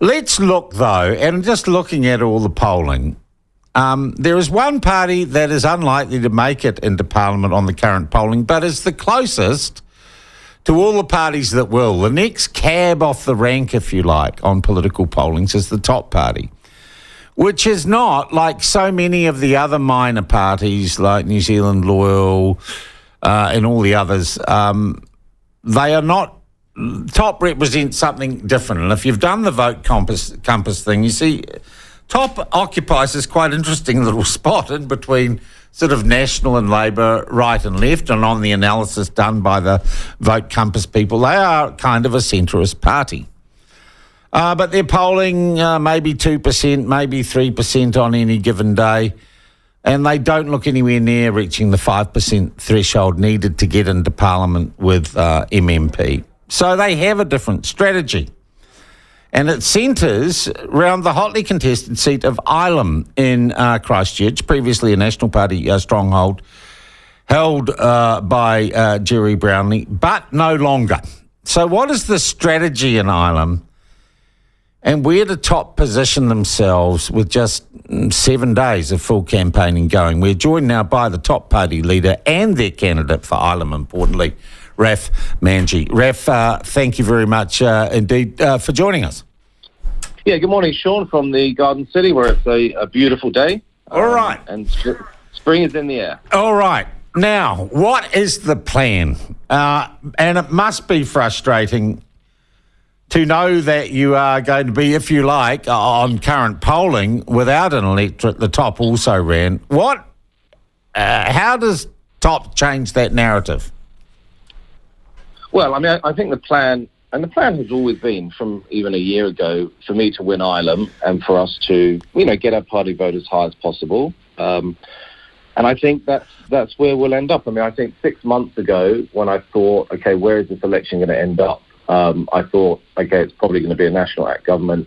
Let's look, though, and just looking at all the polling, there is one party that is unlikely to make it into Parliament on the current polling, but is the closest to all the parties that will. The next cab off the rank, if you like, on political pollings is the top party, which is not, like so many of the other minor parties like New Zealand Loyal and all the others, they are not. Top represents something different. And if you've done the vote compass thing, you see Top occupies this quite interesting little spot in between sort of National and Labour, right and left, and on the analysis done by the vote compass people, they are kind of a centrist party. But they're polling maybe 2%, maybe 3% on any given day, and they don't look anywhere near reaching the 5% threshold needed to get into Parliament with MMP. So they have a different strategy. And it centres around the hotly contested seat of Ilam in Christchurch, previously a National Party stronghold, held by Jerry Brownlee, but no longer. So what is the strategy in Ilam, and where do Top position themselves with just 7 days of full campaigning going? We're joined now by the Top party leader and their candidate for Ilam, importantly, Raf Manji. Raf, thank you very much indeed for joining us. Yeah, good morning, Sean, from the Garden City, where it's a beautiful day. All right. And spring is in the air. All right. Now, what is the plan? And it must be frustrating to know that you are going to be, if you like, on current polling without an electorate. The Top also ran. How does Top change that narrative? Well, I mean, I think the plan has always been, from even a year ago, for me to win Ilam and for us to, get our party vote as high as possible. And I think that's where we'll end up. I mean, I think 6 months ago, when I thought, okay, where is this election going to end up? I thought, okay, it's probably going to be a National Act government,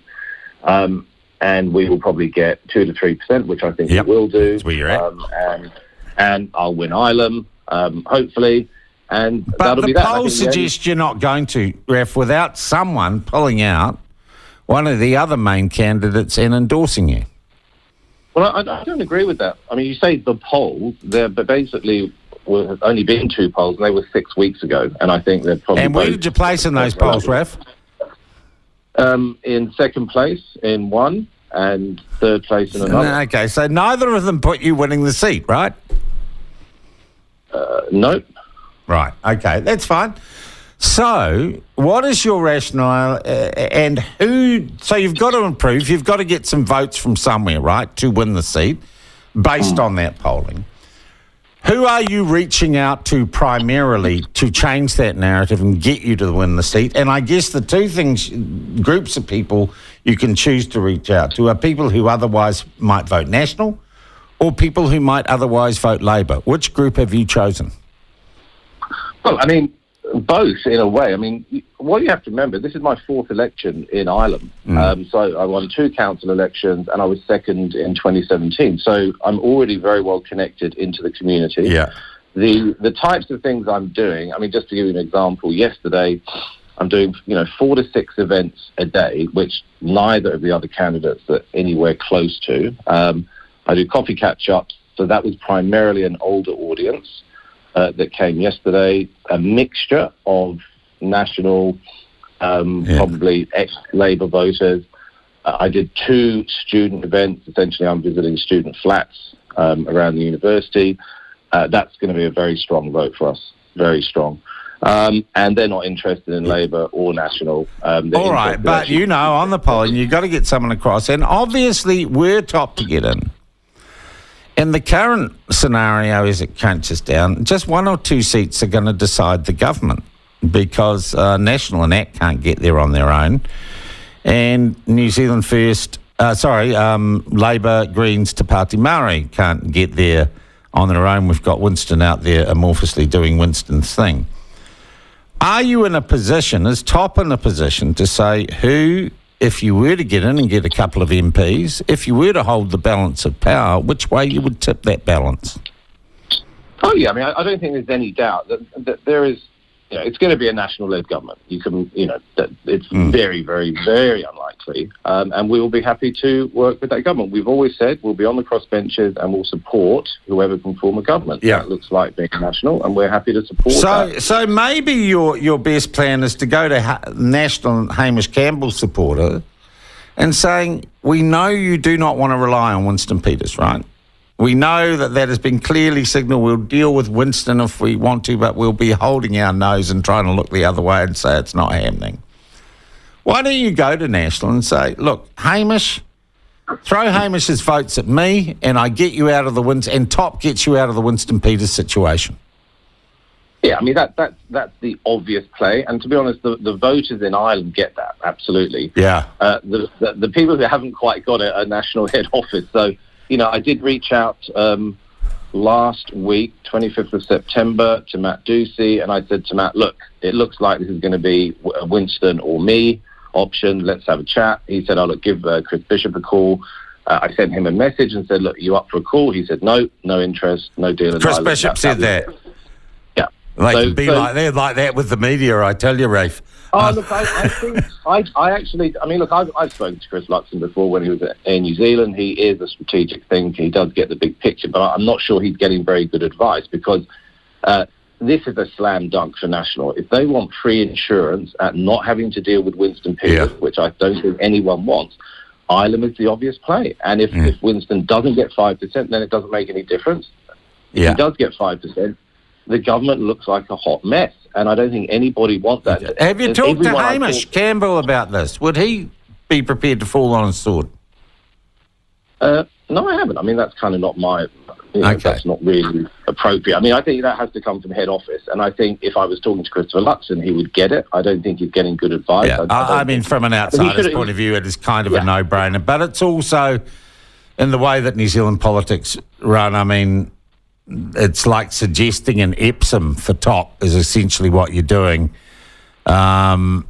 and we will probably get 2 to 3%, which I think we will do. That's where you're at. And I'll win Ilam, hopefully. But that'll be the that. polls suggest you're not going to, Raf, without someone pulling out one of the other main candidates and endorsing you. Well, I don't agree with that. I mean, you say the polls, but basically have only been 2 polls, and they were 6 weeks ago, and I think they're probably... And where did you place in those polls, Raf? In second place in one, and third place in another. Okay, so neither of them put you winning the seat, right? Nope. Right, okay, that's fine. So, what is your rationale and who... So you've got to improve, you've got to get some votes from somewhere, right, to win the seat based on that polling. Who are you reaching out to primarily to change that narrative and get you to win the seat? And I guess the two groups of people you can choose to reach out to are people who otherwise might vote National or people who might otherwise vote Labour. Which group have you chosen? Well, I mean, both in a way. I mean, what you have to remember, this is my 4th election in Ilam. So I won 2 council elections and I was second in 2017. So I'm already very well connected into the community. Yeah. The types of things I'm doing, I mean, just to give you an example, yesterday I'm doing, 4 to 6 events a day, which neither of the other candidates are anywhere close to. I do coffee catch-ups, so that was primarily an older audience. That came yesterday, a mixture of National, probably ex-Labour voters. I did 2 student events. Essentially, I'm visiting student flats around the university. That's going to be a very strong vote for us, very strong. And they're not interested in Labour or National. All right, but on the polling, you've got to get someone across. And obviously, we're Top to get in. In the current scenario, as it crunches down, just 1 or 2 seats are going to decide the government because National and ACT can't get there on their own. And New Zealand First, Labour, Greens, Te Pāti Māori can't get there on their own. We've got Winston out there amorphously doing Winston's thing. Are you in a position, is Top in a position to say who, if you were to get in and get a couple of MPs, if you were to hold the balance of power, which way you would tip that balance? Oh, yeah. I mean, I don't think there's any doubt that there is it's going to be a national-led government. It's very, very, very unlikely. And we will be happy to work with that government. We've always said we'll be on the crossbenches and we'll support whoever can form a government. Yeah. That looks like being national, and we're happy to support that. So maybe your best plan is to go to national Hamish Campbell supporter and saying, we know you do not want to rely on Winston Peters, right? We know that has been clearly signalled. We'll deal with Winston if we want to, but we'll be holding our nose and trying to look the other way and say it's not happening. Why don't you go to National and say, look, Hamish, throw Hamish's votes at me and I get you out of the Winston, and Top gets you out of the Winston Peters situation. Yeah, I mean, that's the obvious play. And to be honest, the voters in Ireland get that, absolutely. Yeah. The people who haven't quite got a national head office. So, I did reach out last week, 25th of September, to Matt Ducey, and I said to Matt, look, it looks like this is going to be a Winston or me option. Let's have a chat. He said, give Chris Bishop a call. I sent him a message and said, look, you up for a call? He said, no interest, no deal. Chris Bishop said that. Yeah. They can be they're like that with the media, I tell you, Rafe. Look, I think I've spoken to Chris Luxon before when he was in New Zealand. He is a strategic thinker. He does get the big picture, but I'm not sure he's getting very good advice because this is a slam dunk for National. If they want free insurance at not having to deal with Winston Peters, which I don't think anyone wants, Ilam is the obvious play. And if Winston doesn't get 5%, then it doesn't make any difference. If he does get 5%, the government looks like a hot mess. And I don't think anybody wants that. Have you talked to Hamish Campbell about this? Would he be prepared to fall on his sword? No, I haven't. I mean, that's kind of not my... That's not really appropriate. I mean, I think that has to come from head office. And I think if I was talking to Christopher Luxon, he would get it. I don't think he's getting good advice. Yeah. I mean, from an outsider's point of view, it is kind of a no-brainer. But it's also, in the way that New Zealand politics run, I mean... It's like suggesting an Epsom for Top is essentially what you're doing. But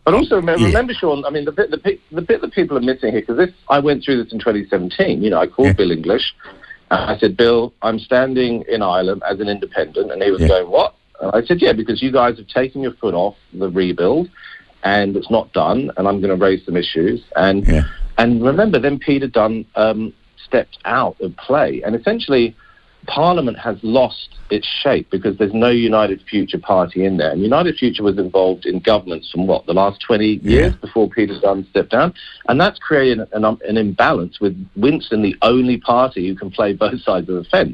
also remember, Sean. I mean, the bit that people are missing here, because I went through this in 2017. I called Bill English. I said, Bill, I'm standing in Ireland as an independent, and he was going, what? And I said, yeah, because you guys have taken your foot off the rebuild, and it's not done, and I'm going to raise some issues. And remember, then Peter Dunne stepped out of play, and essentially Parliament has lost its shape because there's no United Future party in there. And United Future was involved in governments from the last 20 years before Peter Dunne stepped down, and that's created an imbalance with Winston, the only party who can play both sides of the fence.